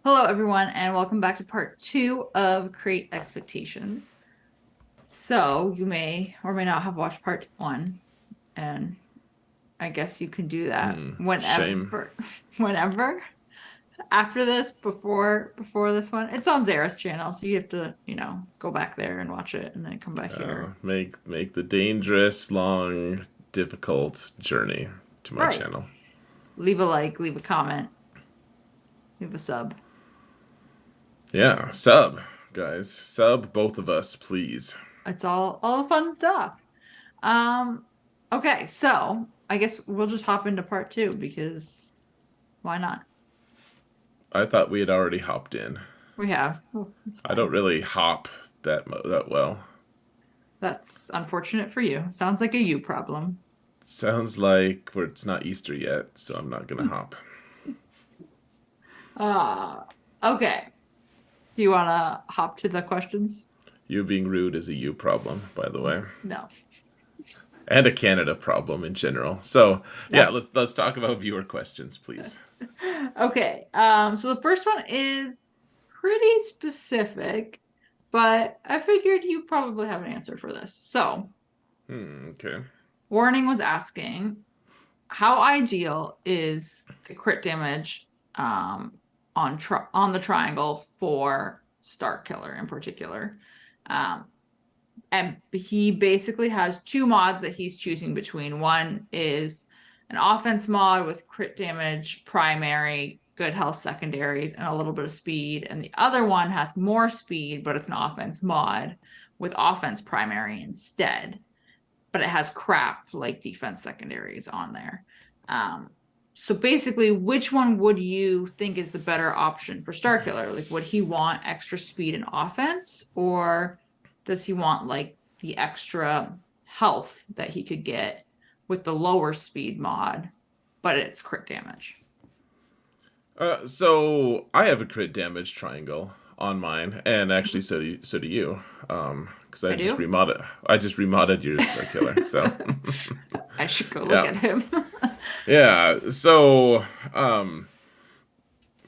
Hello, everyone, and welcome back to part 2 of Create Expectations. So, you may or may not have watched part 1, and I guess you can do that Shame. whenever after this, before this one. It's on Zara's channel, so you have to, go back there and watch it and then come back here. Make the dangerous, long, difficult journey to my Right. channel. Leave a like, leave a comment, leave a sub. Yeah, sub, guys. Sub both of us, please. It's all the fun stuff. Um, okay, so I guess we'll just hop into part 2 because why not? I thought we had already hopped in. We have. Oh, it's I don't fine. really hop that well. That's unfortunate for you. Sounds like a you problem. Sounds like it's not Easter yet, so I'm not gonna hop. Uh, okay. Do you want to hop to the questions? You being rude is a you problem, by the way, No. and a Canada problem in general. So yeah, Yep. let's talk about viewer questions, please. Okay. So the first one is pretty specific, but I figured you probably have an answer for this. So, Okay. Warning was asking, how ideal is the crit damage on the triangle for Star Killer in particular? Um, and he basically has two mods that he's choosing between. One is an offense mod with crit damage primary, good health secondaries, and a little bit of speed. And the other one has more speed, but it's an offense mod with offense primary instead. But it has crap like defense secondaries on there. So basically, which one would you think is the better option for Starkiller? Like, would he want extra speed and offense, or does he want like the extra health that he could get with the lower speed mod, but it's crit damage? So I have a crit damage triangle on mine, and actually so do you. Because I do. I just remodded your Star Killer. So I should go look yeah, at him. yeah. So I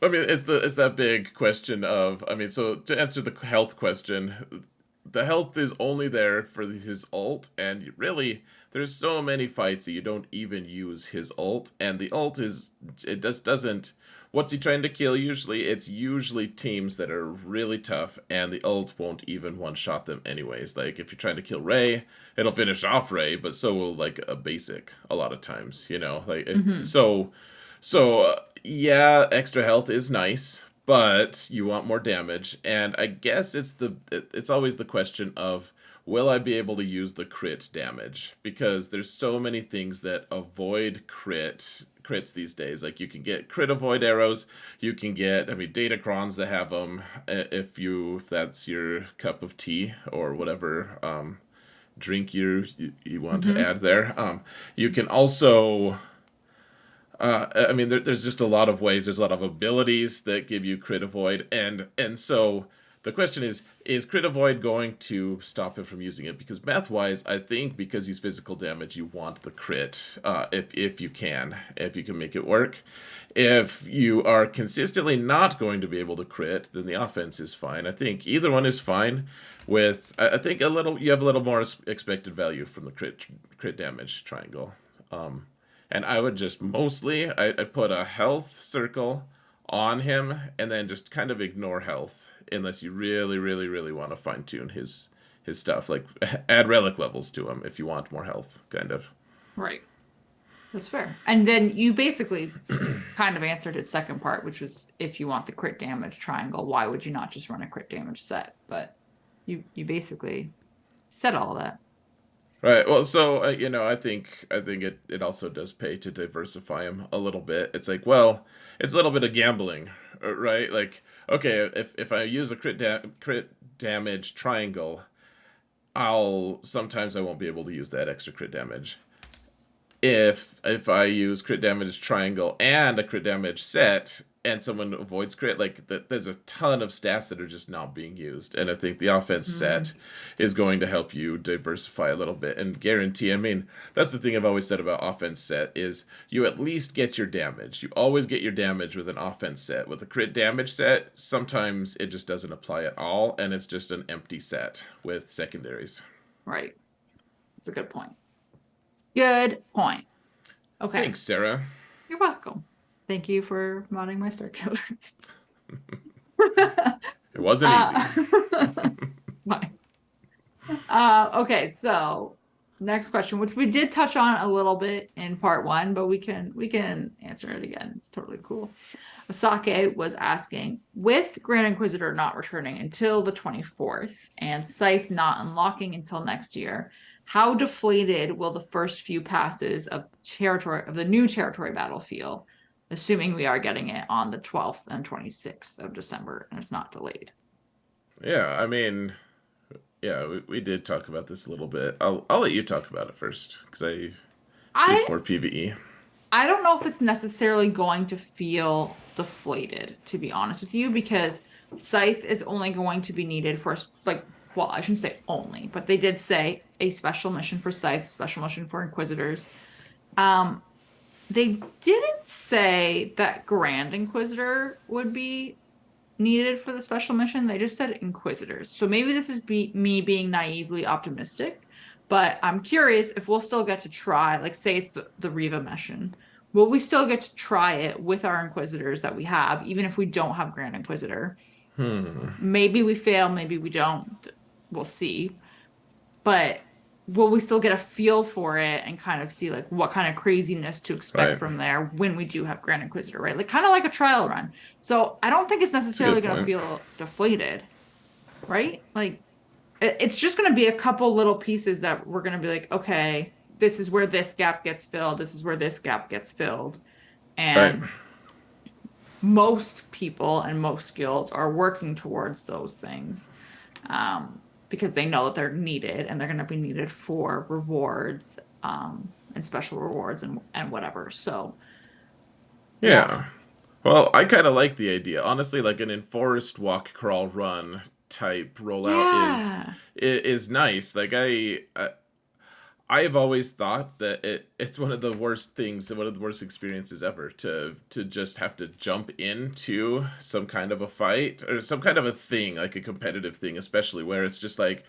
mean, it's that big question of so to answer the health question, the health is only there for his ult, and really, there's so many fights that you don't even use his ult, and the ult is it just doesn't. What's he trying to kill? Usually, it's usually teams that are really tough, and the ult won't even one shot them anyways. Like if you're trying to kill Ray, it'll finish off Ray, but so will like a basic a lot of times. Hmm. Yeah, extra health is nice, but you want more damage, and I guess it's always the question of will I be able to use the crit damage, because there's so many things that avoid crits these days. Like you can get crit avoid arrows, you can get Datacrons that have them, if that's your cup of tea or whatever drink you want to Hmm. add there. You can also there's just a lot of ways. There's a lot of abilities that give you crit avoid, and so the question is crit avoid going to stop him from using it? Because math wise, I think because he's physical damage, you want the crit, if you can make it work. If you are consistently not going to be able to crit, then the offense is fine. I think either one is fine. I think you have a little more expected value from the crit damage triangle. And I would just mostly I put a health circle on him and then just kind of ignore health unless you really, really, really want to fine tune his stuff. Like add relic levels to him if you want more health, kind of. Right. That's fair. And then you basically kind of answered his second part, which was if you want the crit damage triangle, why would you not just run a crit damage set? But you basically said all of that. Right. Well, so I think it also does pay to diversify him a little bit. It's like, well, it's a little bit of gambling, right? Like, okay, if I use a crit damage triangle, I'll sometimes I won't be able to use that extra crit damage. If I use crit damage triangle and a crit damage set, and someone avoids crit, like there's a ton of stats that are just not being used. And I think the offense Mm, set is going to help you diversify a little bit and guarantee. I mean, that's the thing I've always said about offense set is you at least get your damage. You always get your damage with an offense set. With a crit damage set, sometimes it just doesn't apply at all, and it's just an empty set with secondaries. right. That's a good point. Good point. Okay. Thanks, Sarah. You're welcome. Thank you for modding my Star Killer. It wasn't easy. uh, fine. Okay, so next question, which we did touch on a little bit in part one, but we can answer it again. It's totally cool. Asake was asking, with Grand Inquisitor not returning until the 24th and Scythe not unlocking until next year, how deflated will the first few passes of the new territory battle feel, assuming we are getting it on the 12th and 26th of December and it's not delayed? Yeah, I mean, yeah, we did talk about this a little bit. I'll let you talk about it first because it's I more PVE. I don't know if it's necessarily going to feel deflated, to be honest with you, because Scythe is only going to be needed for, like, well, I shouldn't say only, but they did say a special mission for Scythe, special mission for Inquisitors. Um, they didn't say that Grand Inquisitor would be needed for the special mission. They just said Inquisitors. So maybe this is me being naively optimistic, but I'm curious if we'll still get to try, like, say it's the Riva mission. Will we still get to try it with our Inquisitors that we have, even if we don't have Grand Inquisitor? Maybe we fail, maybe we don't. We'll see. But will we still get a feel for it and kind of see like what kind of craziness to expect Right. from there when we do have Grand Inquisitor, right? Like kind of like a trial run. So I don't think it's That's a necessarily good going to point. feel deflated, right? Like it's just going to be a couple little pieces that we're going to be like, okay, this is where this gap gets filled. This is where this gap gets filled. Right. And most people and most guilds are working towards those things, because they know that they're needed and they're going to be needed for rewards, and special rewards and whatever. So yeah, Yeah. Well, I kind of like the idea. Honestly, like an enforced walk, crawl, run type rollout yeah, is nice. Like I have always thought that it's one of the worst things, one of the worst experiences ever to just have to jump into some kind of a fight or some kind of a thing, like a competitive thing, especially where it's just like,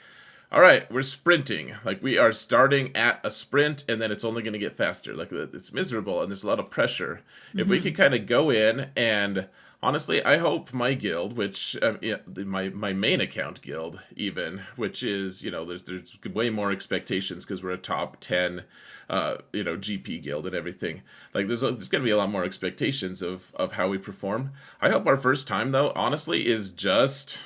all right, we're sprinting. Like we are starting at a sprint and then it's only going to get faster. Like it's miserable and there's a lot of pressure. If we hmm can kind of go in and honestly, I hope my guild, which yeah, my main account guild, even, which is there's way more expectations because we're a top 10, GP guild and everything. Like there's gonna be a lot more expectations of how we perform. I hope our first time though, honestly, is just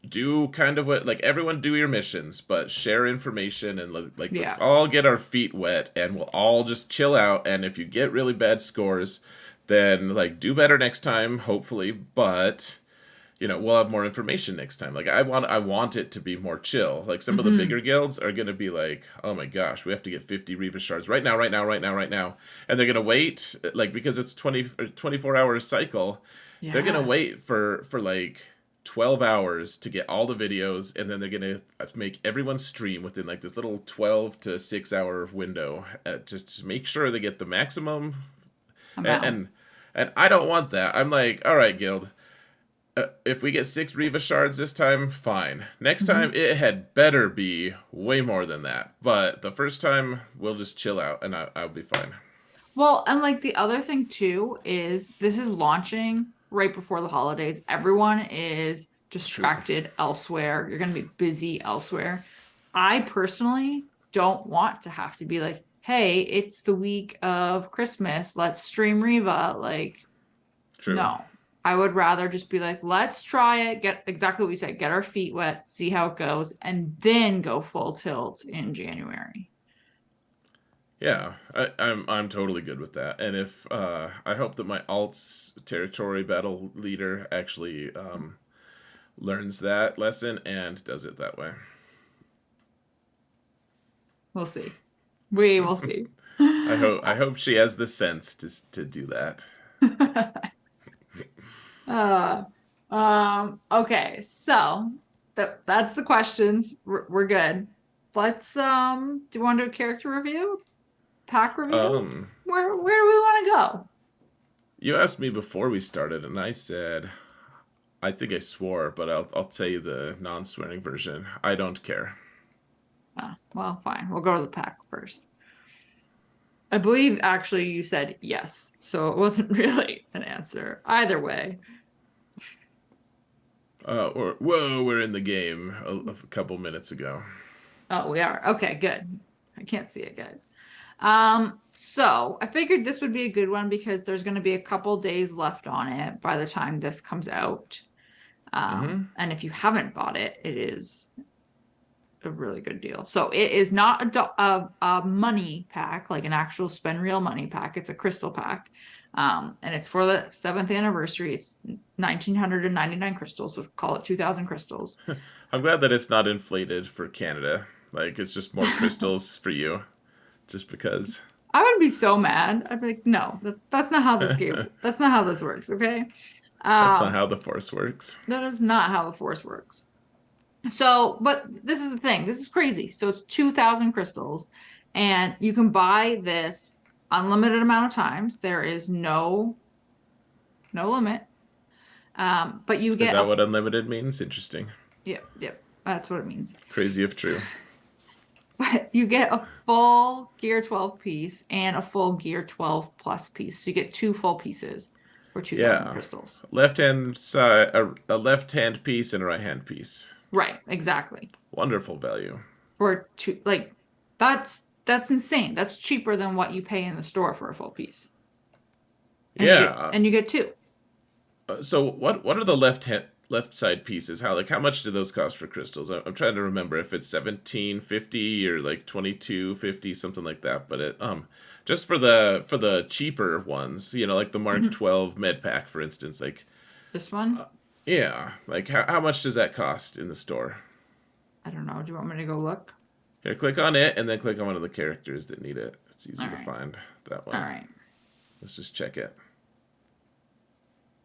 do kind of what like everyone do your missions, but share information and like let's yeah, all get our feet wet and we'll all just chill out. And if you get really bad scores, then like do better next time, hopefully. But we'll have more information next time. Like I want it to be more chill. Like some of the hmm bigger guilds are gonna be like, oh my gosh, we have to get 50 Reva shards right now, right now, right now, right now, and they're gonna wait like because it's 24 hour cycle. They're gonna yeah. wait for like 12 hours to get all the videos, and then they're gonna make everyone stream within like this little 12 to 6 hour window, just to make sure they get the maximum. I'm And out. and I don't want that. I'm like, all right, guild, if we get 6 Reva shards this time, fine. Next hmm time, it had better be way more than that. But the first time, we'll just chill out, and I'll be fine. Well, and like the other thing too is this is launching right before the holidays. Everyone is True. distracted elsewhere. You're going to be busy elsewhere. I personally don't want to have to be like, hey, it's the week of Christmas. Let's stream Riva. Like, True. no. I would rather just be like, let's try it, get exactly what you said, get our feet wet, see how it goes, and then go full tilt in January. Yeah, I'm totally good with that. And if I hope that my alt's territory battle leader actually learns that lesson and does it that way. We'll see. We will see. I hope she has the sense to do that. Uh, okay, so that's the questions. We're good. Let's do you want to do a character review? Pack review? Um, Where do we want to go? you asked me before we started, and I said I think I swore, but I'll tell you the non-swearing version. I don't care. Well, fine. We'll go to the pack first. I believe actually you said yes, so it wasn't really an answer. Either way. Or whoa, we're in the game a couple minutes ago. Oh, we are. Okay, good. I can't see it, guys. So I figured this would be a good one because there's going to be a couple days left on it by the time this comes out. Mm-hmm. And if you haven't bought it, it is a really good deal. So it is not a money pack, like an actual spend real money pack. It's a crystal pack. And it's for the 7th anniversary. It's 1,999 crystals, so call it 2,000 crystals. I'm glad that it's not inflated for Canada. Like it's just more crystals for you, just because. I would be so mad. I'd be like, no, that's not how this game. That's not how this works. Okay. That's not Um, how the Force works. that is not how the Force works. So, but this is the thing. This is crazy. So it's 2,000 crystals, and you can buy this unlimited amount of times. There is no limit. But you Is get that a what unlimited means? Interesting. yep. That's what it means. Crazy if true. But you get a full Gear 12 piece and a full Gear 12 plus piece. So you get two full pieces for 2,000 Yeah. crystals. Left hand side, a left hand piece and a right hand piece. Right, exactly. Wonderful value. For two, like that's insane. That's cheaper than what you pay in the store for a full piece. And Yeah. you get two. So what are the left side pieces? How much do those cost for crystals? I'm trying to remember if it's 1750 or like 2250, something like that. But it just for the cheaper ones, like the Mark Mhm. 12 med pack, for instance. Like This one, yeah, like how much does that cost in the store? I don't know. Do you want me to go look? Here, click on it and then click on one of the characters that need it. It's easy All to right. find that All way. right. Let's just check it.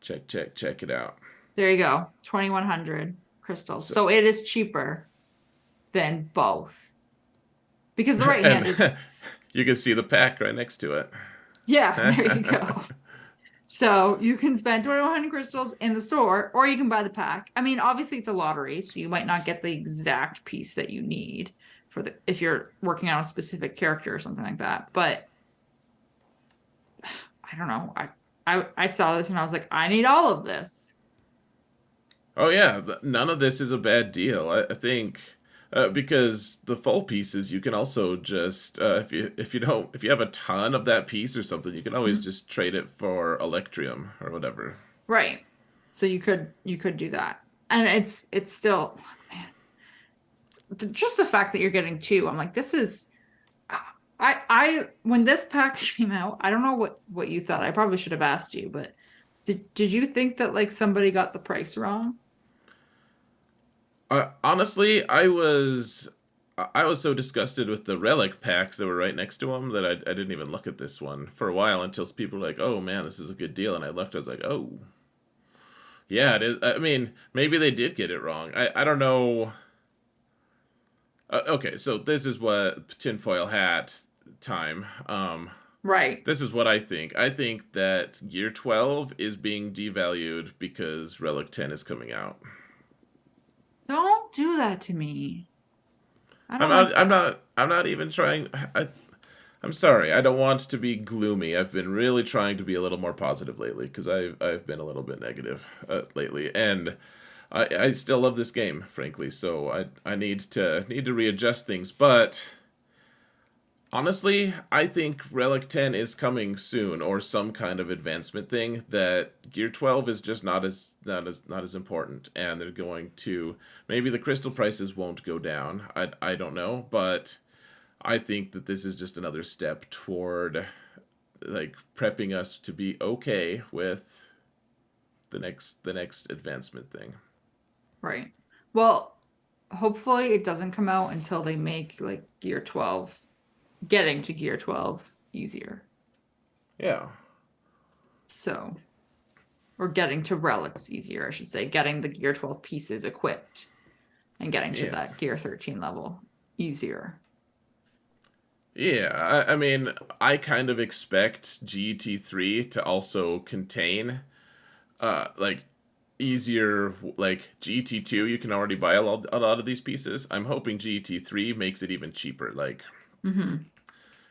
Check it out. There you go. 2,100 crystals. So So it is cheaper than both. Because the right hand and is you can see the pack right next to it. yeah, there you go. So you can spend 2,100 crystals in the store, or you can buy the pack. I mean, obviously it's a lottery, so you might not get the exact piece that you need for the if you're working on a specific character or something like that. But I don't know. I saw this and I was like, I need all of this. Oh yeah, none of this is a bad deal. I think because the full pieces you can also just if you have a ton of that piece or something, you can always Mhm. just trade it for Electrium or whatever. Right. So you could do that. And it's still man, just the fact that you're getting two, I'm like, this is I when this pack came out, I don't know what you thought. I probably should have asked you, but did you think that like somebody got the price wrong? Honestly, I was so disgusted with the relic packs that were right next to them that I didn't even look at this one for a while until people were like, "Oh man, this is a good deal," and I looked. I was like, "Oh, yeah, it is." I mean, maybe they did get it wrong. I don't know. Okay, so this is what tinfoil hat time. Right. This is what I think. I think that Gear 12 is being devalued because Relic 10 is coming out. Don't do that to me. I I'm don't like not. I'm that. not. I'm not even trying. I'm sorry. I don't want to be gloomy. I've been really trying to be a little more positive lately because I've been a little bit negative lately, and I still love this game, frankly. So I need to readjust things, but honestly, I think Relic 10 is coming soon, or some kind of advancement thing that Gear 12 is just not as important, and they're going to maybe the crystal prices won't go down. I don't know, but I think that this is just another step toward like prepping us to be okay with the next advancement thing. Right. Well, hopefully it doesn't come out until they make like Gear 12, getting to Gear 12 easier. Yeah. So or getting to relics easier, I should say, getting the gear 12 pieces equipped and getting to that gear 13 level easier. Yeah, I mean, I kind of expect GT3 to also contain like easier, like GT2 you can already buy a lot of these pieces. I'm hoping GT3 makes it even cheaper, like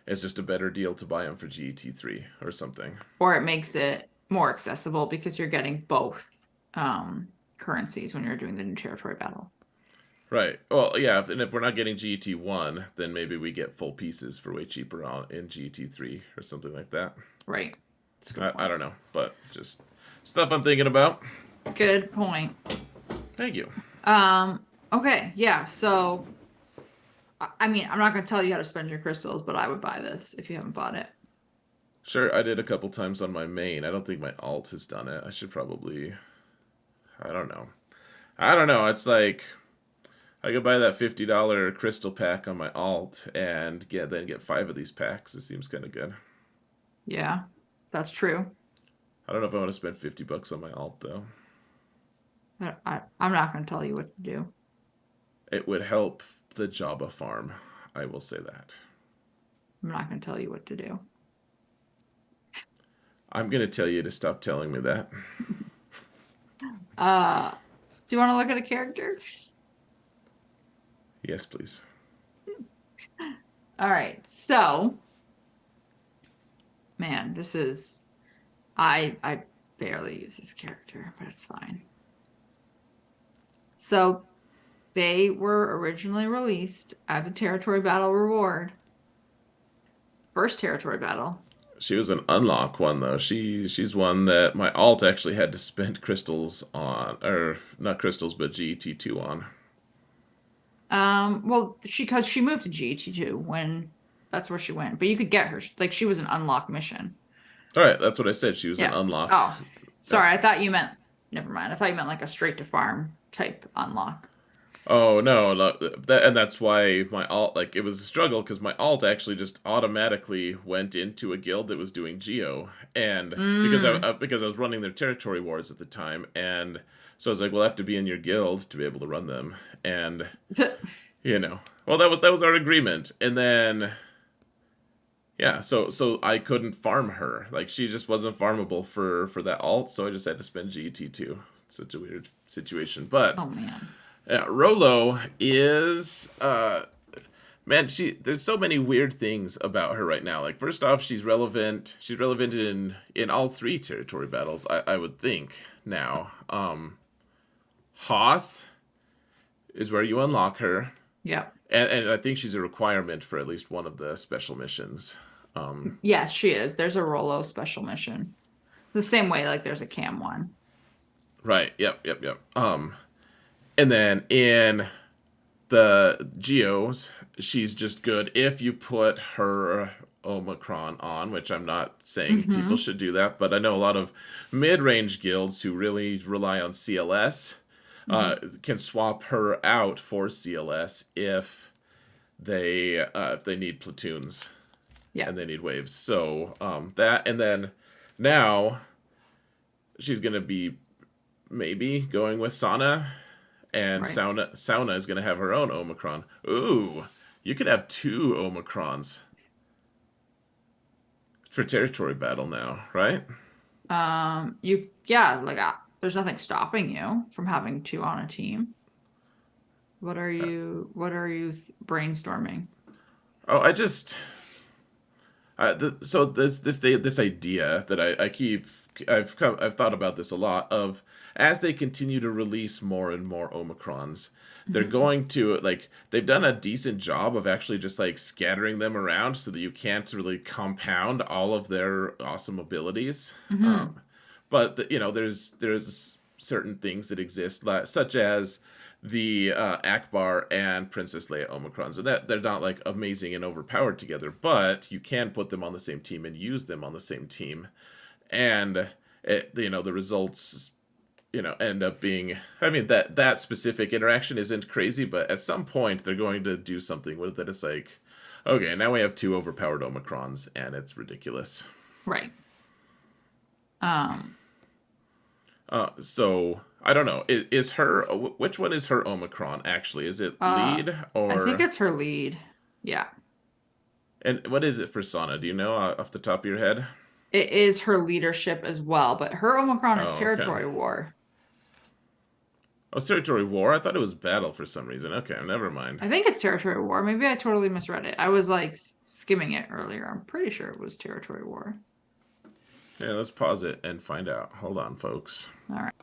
it's just a better deal to buy them for GT3 or something. Or it makes it more accessible because you're getting both currencies when you're doing the new territory battle. Right. Well, yeah, and if we're not getting GT1, then maybe we get full pieces for way cheaper in GT3 or something like that. Right. I don't know, but just stuff I'm thinking about. Good point. Thank you. Okay, yeah, so I mean, I'm not going to tell you how to spend your crystals, but I would buy this if you haven't bought it. Sure, I did a couple times on my main. I don't think my alt has done it. I should probably. I don't know. I don't know. It's like I could buy that $50 crystal pack on my alt and get 5 of these packs. It seems kind of good. Yeah, that's true. I don't know if I want to spend $50 on my alt though. I'm not going to tell you what to do. It would help the Jabba farm. I will say that. I'm not going to tell you what to do. I'm going to tell you to stop telling me that. Do you want to look at a character? Yes, please. All right. So, man, this is I barely use this character, but it's fine. So, they were originally released as a territory battle reward. First territory battle. She was an unlock one though. She's one that my alt actually had to spend crystals on, or not crystals, but GT2 on. Well, because she moved to GT2 when that's where she went, but you could get her like she was an unlock mission. All right, that's what I said. She was an unlock. Oh, sorry. I thought you meant. Never mind. I thought you meant like a straight to farm type unlock. Oh no, and that's why my alt, like, it was a struggle because my alt actually just automatically went into a guild that was doing Geo, and because I was running their territory wars at the time, and so I was like, well, I have to be in your guild to be able to run them, and well, that was our agreement, and then yeah, so I couldn't farm her, like she just wasn't farmable for that alt, so I just had to spend GT2. Such a weird situation, but oh man. Rolo is man, there's so many weird things about her right now. Like first off, she's relevant in all 3 territory battles, I would think now. Hoth is where you unlock her. Yeah. And I think she's a requirement for at least one of the special missions. Yes, she is. There's a Rolo special mission. The same way like there's a Cam one. Right. Yep. And then in the Geos, she's just good if you put her Omicron on, which I'm not saying people should do that, but I know a lot of mid-range guilds who really rely on CLS can swap her out for CLS if they need platoons and they need waves. So that, and then now she's gonna be maybe going with Sana. And right. Sauna is going to have her own Omicron. Ooh, you could have 2 Omicrons for territory battle now, right? There's nothing stopping you from having 2 on a team. What are you brainstorming? Oh, I just so this idea that I've thought about this a lot of. As they continue to release more and more Omicrons, they're going to, like, they've done a decent job of actually just, like, scattering them around so that you can't really compound all of their awesome abilities. But, there's certain things that exist, such as the Akbar and Princess Leia Omicrons. And that they're not, like, amazing and overpowered together, but you can put them on the same team and use them on the same team. And, the results end up being, I mean, that specific interaction isn't crazy, but at some point they're going to do something with it. It's like, okay, now we have 2 overpowered Omicrons, and it's ridiculous. Right. So I don't know. Is her which one is her Omicron actually? Is it Uh, lead I think or it's her lead. Yeah. and what is it for Sana? Do you know off the top of your head? It is her leadership as well, but her Omicron is Oh, okay. territory war. Oh, territory war. I thought it was battle for some reason. Okay, never mind. I think it's territory war. Maybe I totally misread it. I was like skimming it earlier. I'm pretty sure it was territory war. Yeah, let's pause it and find out. Hold on, folks. All right.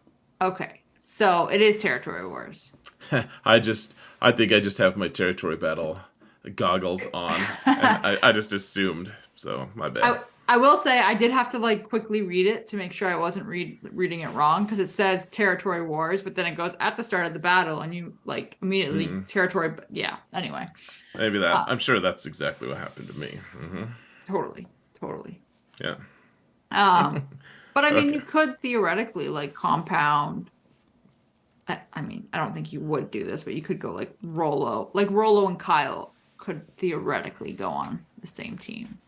Okay. So it is territory wars. I just, I think I just have my territory battle goggles on, and I just assumed. So my bad. I will say I did have to like quickly read it to make sure I wasn't reading it wrong because it says territory wars, but then it goes at the start of the battle and you like immediately territory. Yeah. Anyway. Maybe that. Uh, I'm sure that's exactly what happened to me. totally. Totally. Yeah. Um, but I mean, Okay. you could theoretically like compound. I mean, I don't think you would do this, but you could go like Rolo. Like Rolo and Kyle could theoretically go on the same team.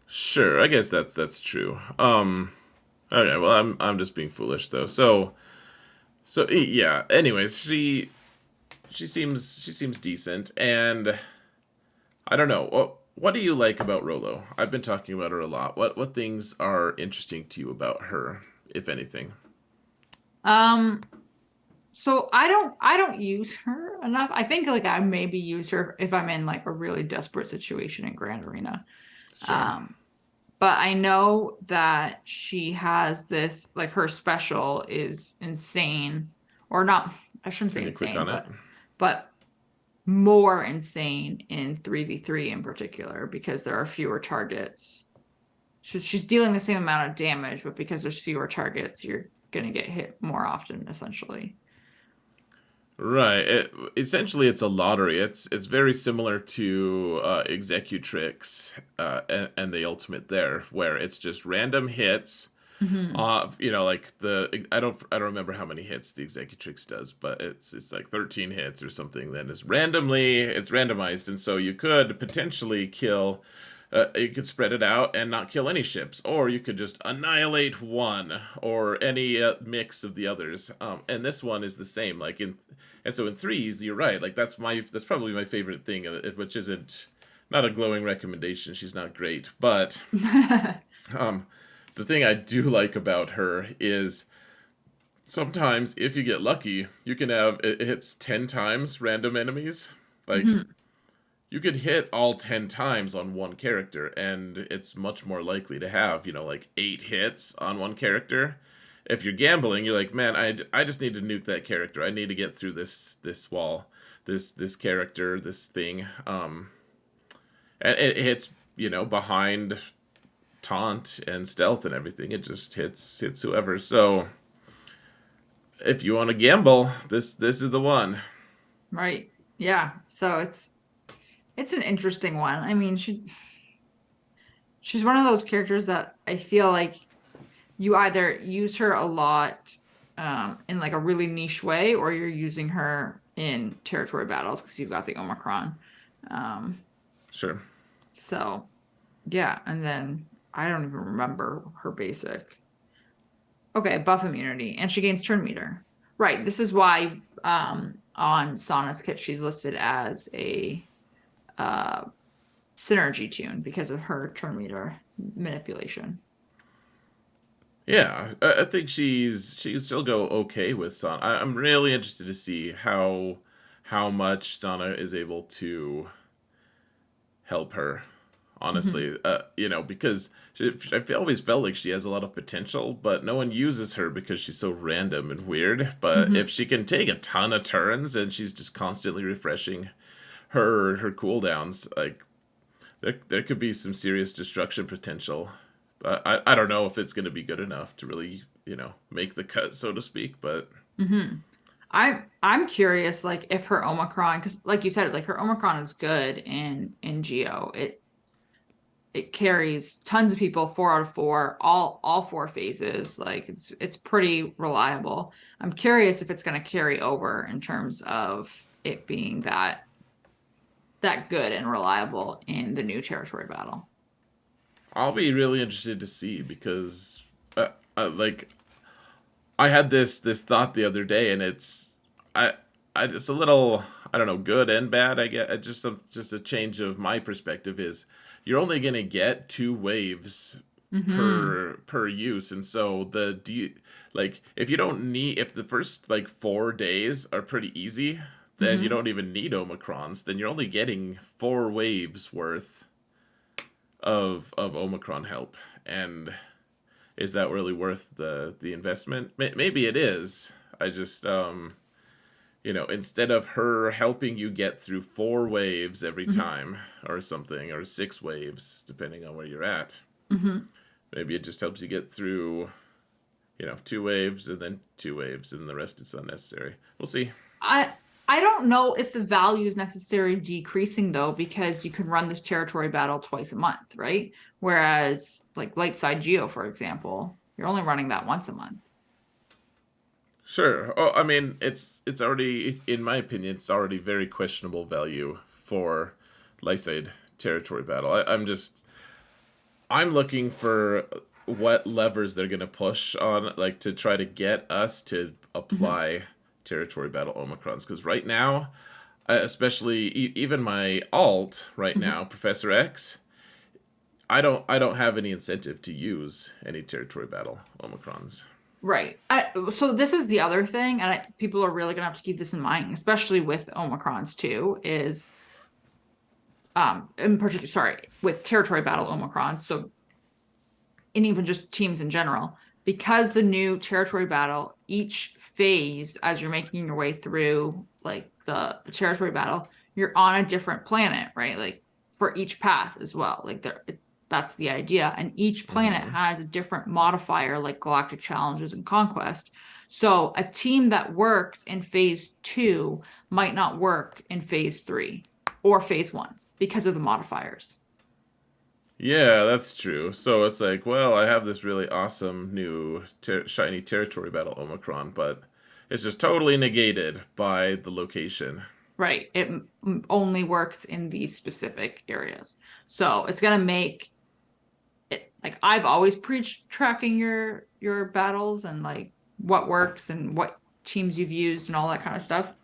Sure. I guess that's true. Okay. Well, I'm just being foolish though. So yeah. Anyways, she seems decent, and I don't know. What do you like about Rolo? I've been talking about her a lot. What things are interesting to you about her, if anything? Um, so I don't use her enough. I think like I maybe use her if I'm in like a really desperate situation in Grand Arena. Sure. Um, but I know that she has this like her special is insane or not. I shouldn't say Can you click insane, on it? but more insane in 3v3 in particular because there are fewer targets. She's dealing the same amount of damage, but because there's fewer targets, you're going to get hit more often, essentially. Right. Essentially, it's a lottery. It's very similar to Executrix and the Ultimate there, where it's just random hits. Hmm. Like I don't remember how many hits the Executrix does, but it's like 13 hits or something. Then it's randomized, and so you could potentially kill. You could spread it out and not kill any ships, or you could just annihilate one, or any mix of the others. And this one is the same. And so in threes, you're right. Like that's probably my favorite thing, which isn't not a glowing recommendation. She's not great, but um, the thing I do like about her is sometimes if you get lucky, you can have it hits 10 times random enemies. Like Hmm. you could hit all 10 times on one character, and it's much more likely to have, like 8 hits on one character. If you're gambling, you're like, man, I just need to nuke that character. I need to get through this wall, this character, this thing. And it hits, behind taunt and stealth and everything. It just hits whoever. So if you want to gamble, this is the one. Right. Yeah. So it's an interesting one. I mean, she's one of those characters that I feel like you either use her a lot in like a really niche way, or you're using her in territory battles because you've got the Omicron. Um, Sure. so yeah, and then I don't even remember her basic. Okay, buff immunity, and she gains turn meter. Right. This is why on Sana's kit she's listed as a uh synergy tune because of her turn meter manipulation. Yeah, I think she'll go okay with Sana. I'm really interested to see how much Sana is able to help her. Mhm. Honestly, because I've always felt like she has a lot of potential, but no one uses her because she's so random and weird. But if Mhm. she can take a ton of turns and she's just constantly refreshing her cooldowns, like there could be some serious destruction potential. I don't know if it's going to be good enough to really make the cut, so to speak. But Mhm. I'm curious, like if her Omicron, because like you said, like her Omicron is good in Geo. It carries tons of people, 4 out of 4, all 4 phases. Like it's pretty reliable. I'm curious if it's going to carry over in terms of it being that good and reliable in the new territory battle. I'll be really interested to see because, like, I had this thought the other day, and I it's a little, I don't know, good and bad. I get just a change of my perspective is you're only gonna get 2 waves Mm-hmm. per use, and so like if you don't need if the first like 4 days are pretty easy, then you Mm-hmm. don't even need Omicrons. Then you're only getting 4 waves worth of Omicron help, and is that really worth the investment? Maybe it is. I just instead of her helping you get through 4 waves every Mm-hmm. time or something, or 6 waves depending on where you're at, Mm-hmm. maybe it just helps you get through 2 waves and then 2 waves and the rest is unnecessary. We'll see. I I don't know if the value is necessarily decreasing though, because you can run this territory battle twice a month, right? Whereas like light side geo, for example, you're only running that once a month. Sure. Oh, I mean, it's already, in my opinion, it's already very questionable value for Lyside territory battle. I'm looking for what levers they're gonna push on, like to try to get us to Mm-hmm. apply territory battle Omicrons. Because right now, especially even my alt right Mm-hmm. now, Professor X, I don't have any incentive to use any territory battle Omicrons. Right. So this is the other thing, and people are really gonna have to keep this in mind, especially with Omicrons too, is in particular, sorry, with territory battle Omicrons. So and even just teams in general, because the new territory battle, each phase, as you're making your way through like the territory battle, you're on a different planet, right? Like for each path as well. Like that's the idea. And each planet Mm-hmm. has a different modifier, like galactic challenges and conquest. So a team that works in phase 2 might not work in phase 3 or phase 1 because of the modifiers. Yeah, that's true. So it's like, well, I have this really awesome new shiny territory battle Omicron, but it's just totally negated by the location. Right. It only works in these specific areas. So it's gonna make it like I've always preached tracking your battles and like what works and what teams you've used and all that kind of stuff.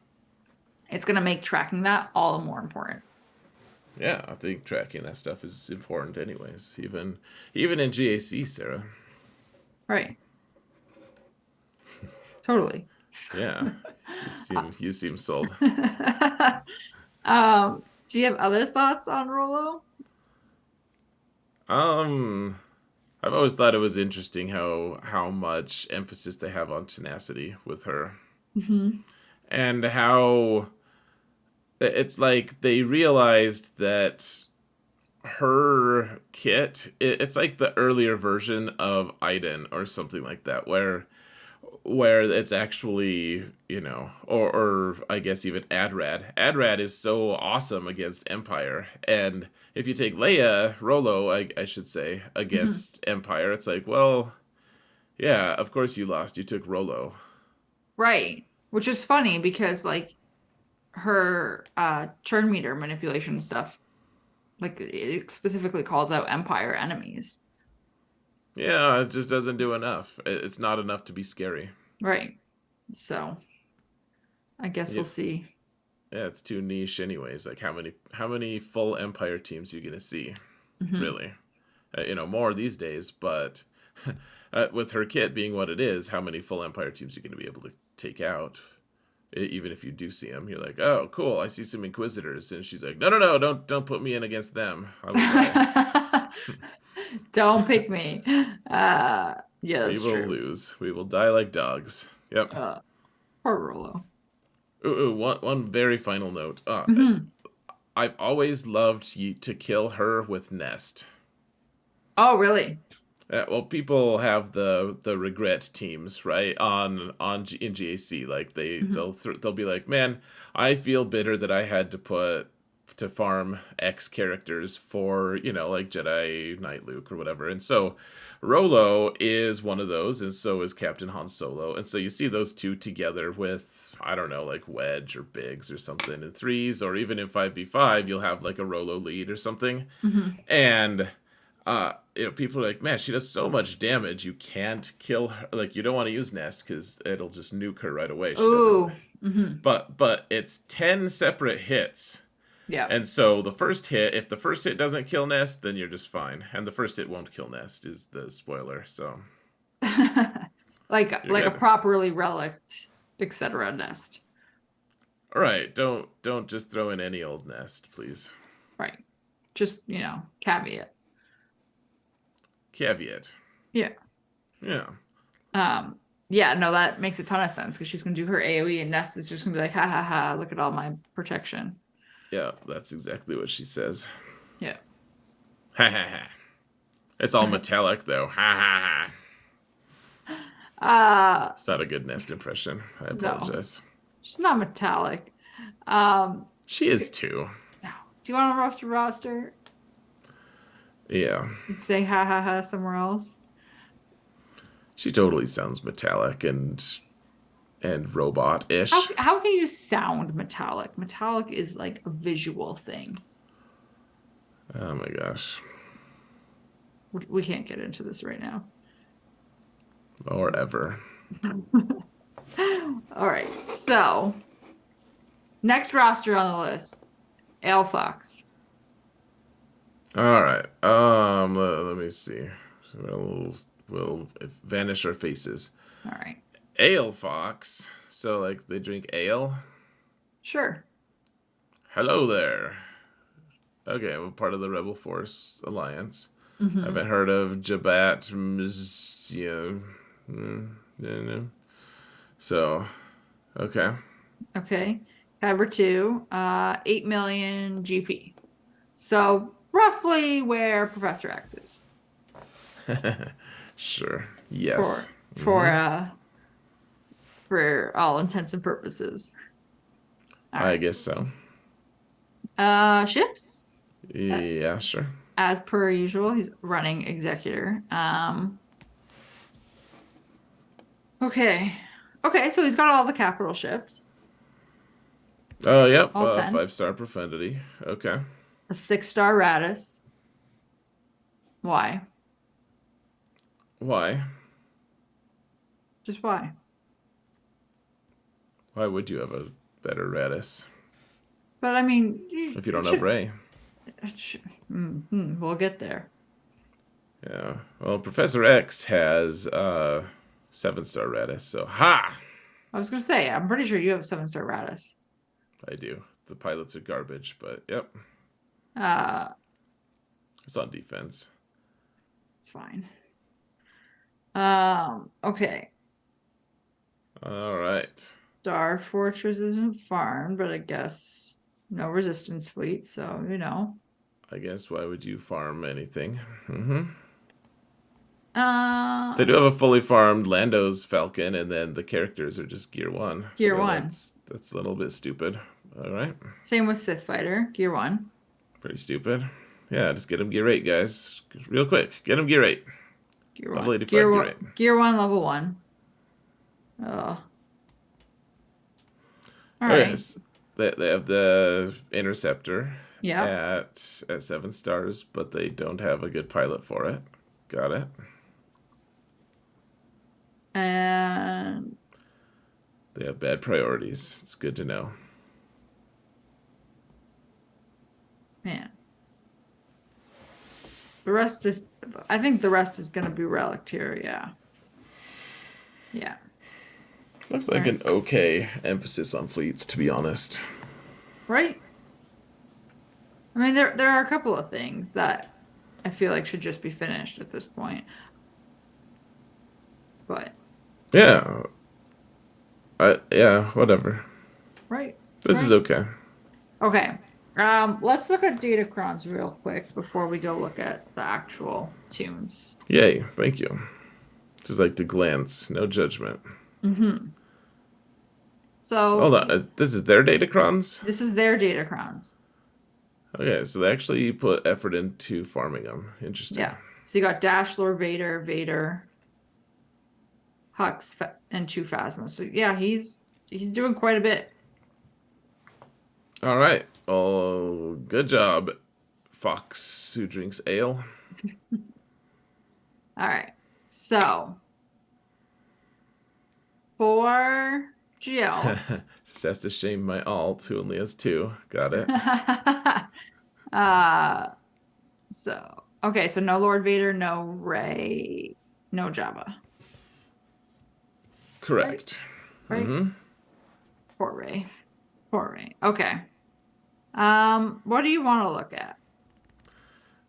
It's gonna make tracking that all the more important. Yeah, I think tracking that stuff is important, anyways. Even in GAC, Sarah. Right. Totally. Yeah, you seem sold. Do you have other thoughts on Rolo? Um, I've always thought it was interesting how much emphasis they have on tenacity with her, Hmm. and how it's like they realized that her kit, it's like the earlier version of Iden or something like that, where it's actually, or I guess even Adrad is so awesome against Empire, and if you take Leia Rolo, I should say, Hmm. against Empire, it's like, well, yeah, of course you lost, you took Rolo. Right. Which is funny because like her turn meter manipulation stuff, like it specifically calls out Empire enemies. Yeah, it just doesn't do enough. It's not enough to be scary. Right. So I guess Yeah, we'll see. yeah, it's too niche anyways. Like how many full Empire teams are you gonna see, Hmm. really? More these days, but with her kit being what it is, how many full Empire teams are you going to be able to take out? Even if you do see them, you're like, oh, cool, I see some Inquisitors, and she's like, no, no, no, don't put me in against them. I will die. Don't pick me. Yeah, We that's will true. lose. We will die like dogs. Yep. Uh, poor Rolo. One very final note. Hmm. I've always loved to kill her with Nest. Oh, really? Well, people have the regret teams, right? In GAC, like Hmm. they'll be like, man, I feel bitter that I had to farm X characters for like Jedi Knight Luke or whatever, and so Rolo is one of those, and so is Captain Han Solo, and so you see those two together with, I don't know, like Wedge or Biggs or something in threes, or even in 5v5 you'll have like a Rolo lead or something, Hmm. and people are like, man, she does so much damage. You can't kill her. Like, you don't want to use Nest because it'll just nuke her right away. She doesn't. Ooh. Mm-hmm. But it's 10 separate hits. Yeah. And so the first hit, if the first hit doesn't kill Nest, then you're just fine. And the first hit won't kill Nest is the spoiler. So like you're a good. properly relicked, etc. nest. All right, don't just throw in any old Nest, please. Right. Just, caveat. Caveat. Yeah. Yeah. Yeah, no, that makes a ton of sense because she's gonna do her AoE and Nest is just gonna be like, ha ha ha, look at all my protection. Yeah, that's exactly what she says. Yeah. Ha ha ha. It's all metallic though. Ha ha ha. It's not a good Nest impression. I apologize. No, she's not metallic. She is too. No. Do you want a roster? Yeah. And say ha ha ha somewhere else? She totally sounds metallic and robot-ish. How can you sound metallic? Metallic is like a visual thing. Oh my gosh. We can't get into this right now. Or ever. All right, so next roster on the list, Ale Fox. All right. Let me see. We'll vanish our faces. All right. Ale Fox. So like they drink ale. Sure. Hello there. Okay, I'm part of the Rebel Force Alliance. Mm-hmm. I haven't heard of Jabat. So, okay. Okay. Cover 2, 8 million GP. So roughly where Professor X is. Sure. Yes. For all intents and purposes. All I right. guess so. Ships? Yeah, sure. As per usual, he's running Executor. Okay. Okay, so he's got all the capital ships. Oh, yep. All 10. 5-star Profundity. Okay. A 6-star Radis. Why? Why? Just why? Why would you have a better Radis But I mean, if you don't have Ray? We'll get there. Yeah. Well, Professor X has 7-star Radis, so ha! I was gonna say, I'm pretty sure you have a 7-star Radis. I do. The pilots are garbage, but yep. It's on defense. It's fine. Okay. All right. Star Fortress isn't farmed, but I guess no resistance fleet, so I guess why would you farm anything? They do have a fully farmed Lando's Falcon, and then the characters are just Gear 1. Gear 1. That's a little bit stupid. All right. Same with Sith Fighter, Gear 1. Pretty stupid. Yeah, just get them Gear 8, guys. Real quick. Get them Gear 8. Gear Level 1. 85 Gear Gear 1, 8. Gear 1, level 1. All Okay, right. so they have the Interceptor Yeah. at 7 stars, but they don't have a good pilot for it. Got it. And They have bad priorities. It's good to know. man, I think the rest is going to be relic here. Yeah. Looks like an okay emphasis on fleets, to be honest. Right. I mean, there are a couple of things that I feel like should just be finished at this point. But Yeah. Yeah, whatever. right. This is okay. Okay. Let's look at Datacrons real quick before we go look at the actual tunes. Yay, thank you. Just like to glance, no judgment. So Hold on, this is their Datacrons? this is their Datacrons. Okay, so they actually put effort into farming them. Interesting. Yeah. So you got Dash Lord Vader, Hux, and 2 Phasmas. So yeah, he's doing quite a bit. All right. Oh, good job, Fox who drinks ale. All right. So for GLs. Just has to shame my alt, who only has 2. Got it. uh so okay, so no Lord Vader, no Rey, no Jabba. Right? Correct. Right? Mm-hmm. Poor Rey. Poor Rey. Okay. What do you want to look at?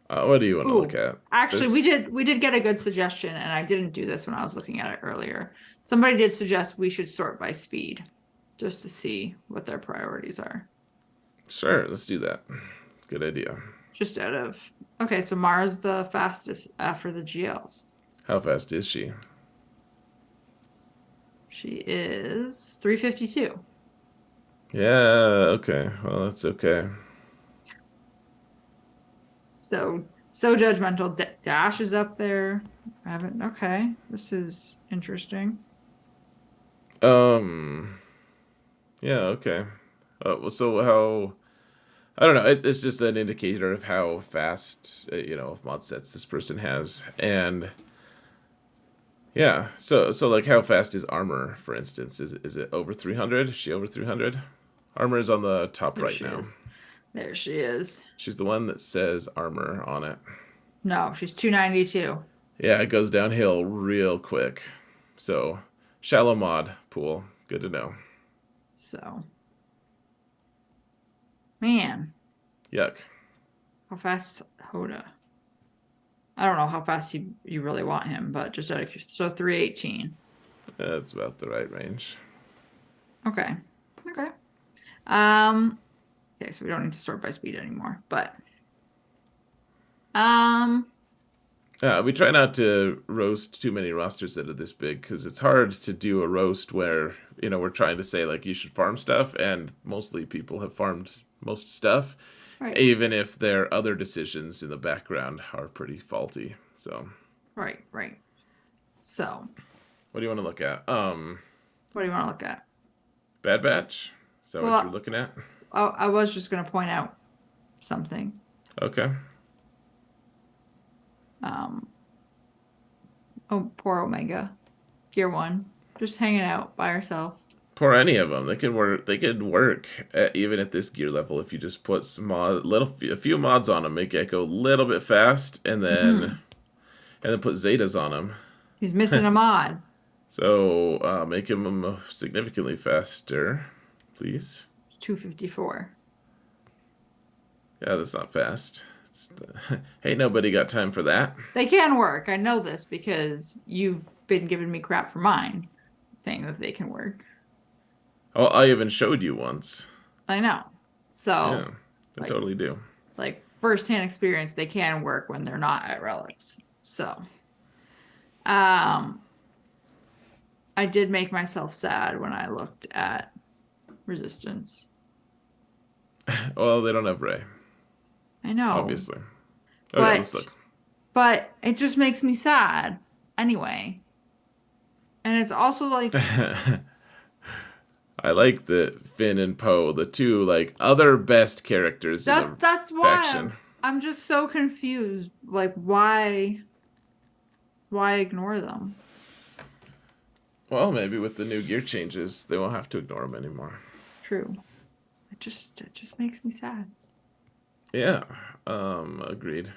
What do you want to look Ooh, at? actually, we This. did get a good suggestion, and I didn't do this when I was looking at it earlier. Somebody did suggest we should sort by speed, just to see what their priorities are. Sure, let's do that. Good idea. Just out of okay, so Mara's the fastest after the GLs. How fast is she? She is 352. Yeah, okay. Well, that's okay. So judgmental. Dash is up there. I haven't. Okay, this is interesting. Um, yeah, okay. So how, I don't know, it's just an indicator of how fast, of mod sets this person has. And yeah, so like how fast is armor, for instance? Is it over 300? Is she over 300? Armor is on the top There right she now. is. There she is. She's the one that says armor on it. No, she's 292. Yeah, it goes downhill real quick. So, shallow mod pool. Good to know. So, man, Yuck. how fast Hoda? I don't know how fast you really want him, but just out of so 318. That's about the right range. Okay. Okay. Um, okay, so we don't need to sort by speed anymore, but um, We try not to roast too many rosters that are this big because it's hard to do a roast where, we're trying to say like you should farm stuff and mostly people have farmed most stuff, right, even if their other decisions in the background are pretty faulty. So, right. So, what do you want to look at? what do you want to look at? Bad Batch? Is that what you're Well, looking at? I was just going to point out something. Okay. Um, oh, poor Omega, Gear 1, just hanging out by herself. Pour any of them. They can work. They can work even at this gear level if you just put some a few mods on them, make it go a little bit fast, Hmm. and then put Zetas on them. He's missing a mod. So make him significantly faster, please. It's 254. Yeah, that's not fast. Ain't nobody got time for that. They can work. I know this because you've been giving me crap for mine, saying that they can work. Oh, I even showed you once. I know. Yeah, So, I like, totally do. like firsthand experience, they can work when they're not at relics. So, um, I did make myself sad when I looked at resistance. Well, they don't have Ray, I know, obviously. Okay, let's but look. but it just makes me sad anyway. And it's also like I like the Finn and Poe, the two like other best characters in the that's why faction. I'm just so confused. Like why ignore them? Well, maybe with the new gear changes, they won't have to ignore them anymore. True. It just makes me sad. Yeah, agreed.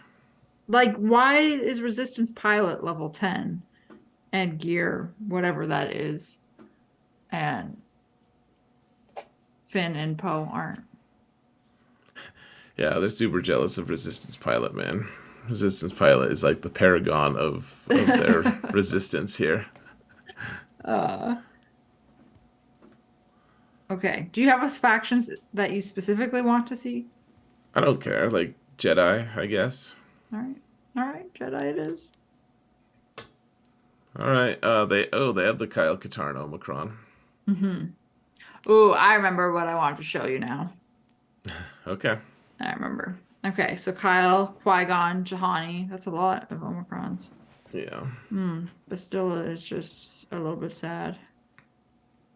Like why is resistance pilot level 10 and gear whatever that is and Finn and Poe aren't? Yeah, they're super jealous of Resistance Pilot, man. Resistance Pilot is like the paragon of their resistance here. uh okay. Do you have us factions that you specifically want to see? I don't care, like Jedi, I guess. All right. All right, Jedi it is. All right, they have the Kyle Katarn Omicron. Mm-hmm. Ooh, I remember what I want to show you now. Okay. I remember. Okay, so Kyle, Qui-Gon, Jahani. That's a lot of Omicrons. Yeah. Bastilla is just a little bit sad.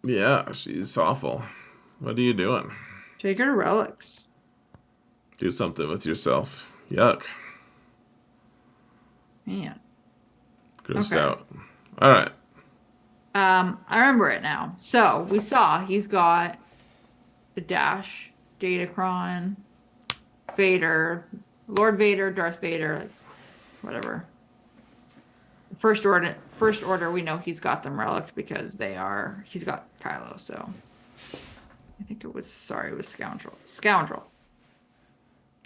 Yeah, she's awful. What are you doing? Take her to relics. Do something with yourself. Yuck. Man. Grossed Okay. out. All right. I remember it now. So we saw he's got the Dash, Datacron, Vader, Lord Vader, Darth Vader, like whatever. First order, we know he's got them relic because he's got Kylo, so I think it was Scoundrel. Scoundrel.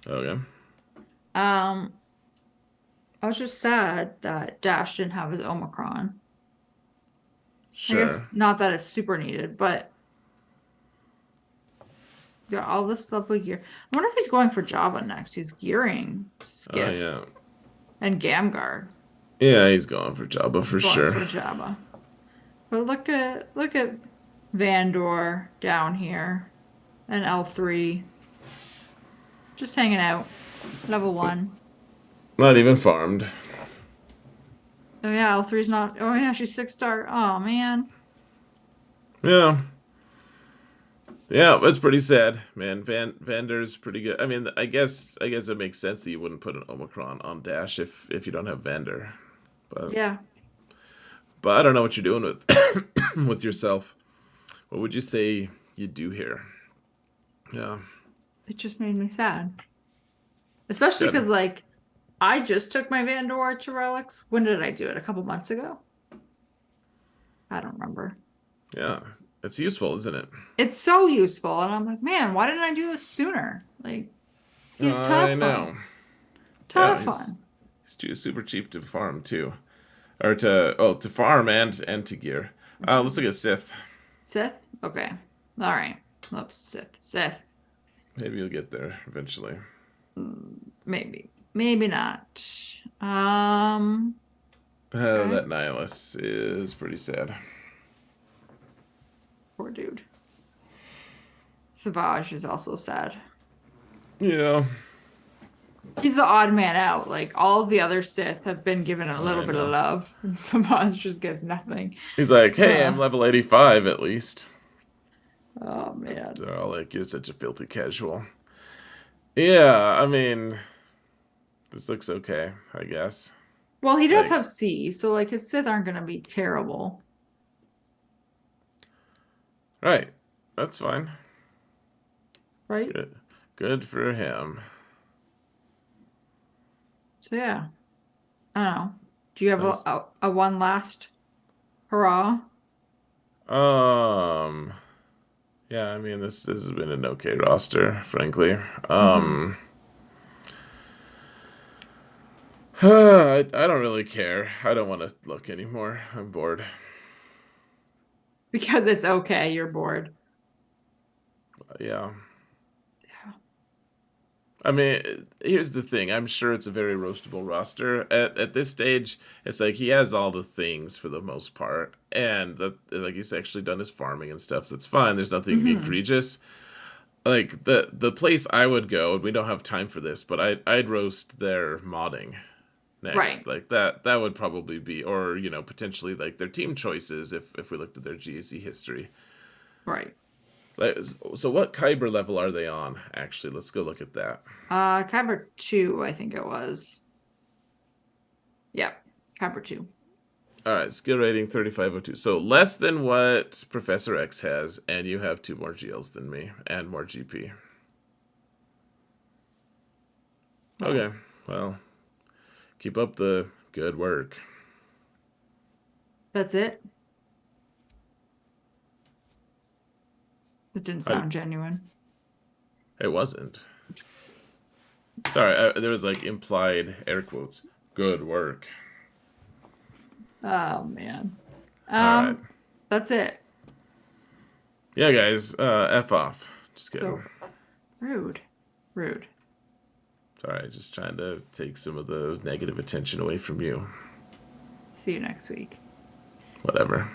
Okay. I was just sad that Dash didn't have his Omicron. I guess Sure. not that it's super needed, but got all this lovely gear. I wonder if he's going for Jabba next. He's gearing Oh Skiff yeah. and Gamguard. Yeah, he's going for Jabba for Going sure. for Jabba. But look at Vandor down here and L3 just hanging out. Level 1. Not even farmed. Oh yeah, L3's not. Oh yeah, she's 6-star. Oh man. Yeah. Yeah, that's pretty sad, man. Vander's pretty good. I mean, I guess it makes sense that you wouldn't put an Omicron on Dash if you don't have Vander. But Yeah. but I don't know what you're doing with with yourself. What would you say you do here? Yeah. It just made me sad. Especially Good. because like I just took my Vandor to Relics. When did I do it? A couple months ago? I don't remember. Yeah. It's useful, isn't it? It's so useful. And I'm like, man, why didn't I do this sooner? Like, he's ton I of fun. know. Ton Yeah, of fun. he's super cheap to farm too. Or to farm and to gear. Let's look at Sith. Sith? Okay. All right. Oops, Sith. Sith. Maybe you'll get there eventually. Maybe. Maybe not. Okay. That Nihilus is pretty sad. Poor dude. Savage is also sad. Yeah. He's the odd man out. Like all of the other Sith have been given a little I bit of know. love, and Savage just gets nothing. He's like, hey, I'm Uh, level 85 at least. oh man. They're all like, you're such a filthy casual. Yeah, I mean, this looks okay, I guess. Well, he does Like, have C, so like his Sith aren't gonna be terrible, right. That's fine. right? Good for him. So yeah. I don't know. Do you have That's- a one last hurrah? Um, yeah, I mean, this has been an okay roster, frankly. Mm-hmm. I don't really care. I don't want to look anymore. I'm bored. Because it's okay, you're bored. Yeah. Yeah. I mean, here's the thing. I'm sure it's a very roastable roster. At this stage, it's like he has all the things for the most part, and that like he's actually done his farming and stuff. That's fine. There's nothing Mm-hmm. egregious. Like the place I would go, and we don't have time for this, but I'd roast their modding Right. next. Like that would probably be, or potentially like their team choices if we looked at their GSC history. Right. Like, so what Kyber level are they on? Actually, let's go look at that. Kyber 2, I think it was. Yep. Kyber 2. All right, skill rating 3502. So less than what Professor X has, and you have 2 more GLs than me and more GP. Okay, well, keep up the good work. That's it. It didn't I, sound genuine. it wasn't. Sorry, there was like implied air quotes. Good work. Oh man. All right. That's it. Yeah, guys, F off. Just kidding. So rude. Rude. Sorry, just trying to take some of the negative attention away from you. See you next week. Whatever.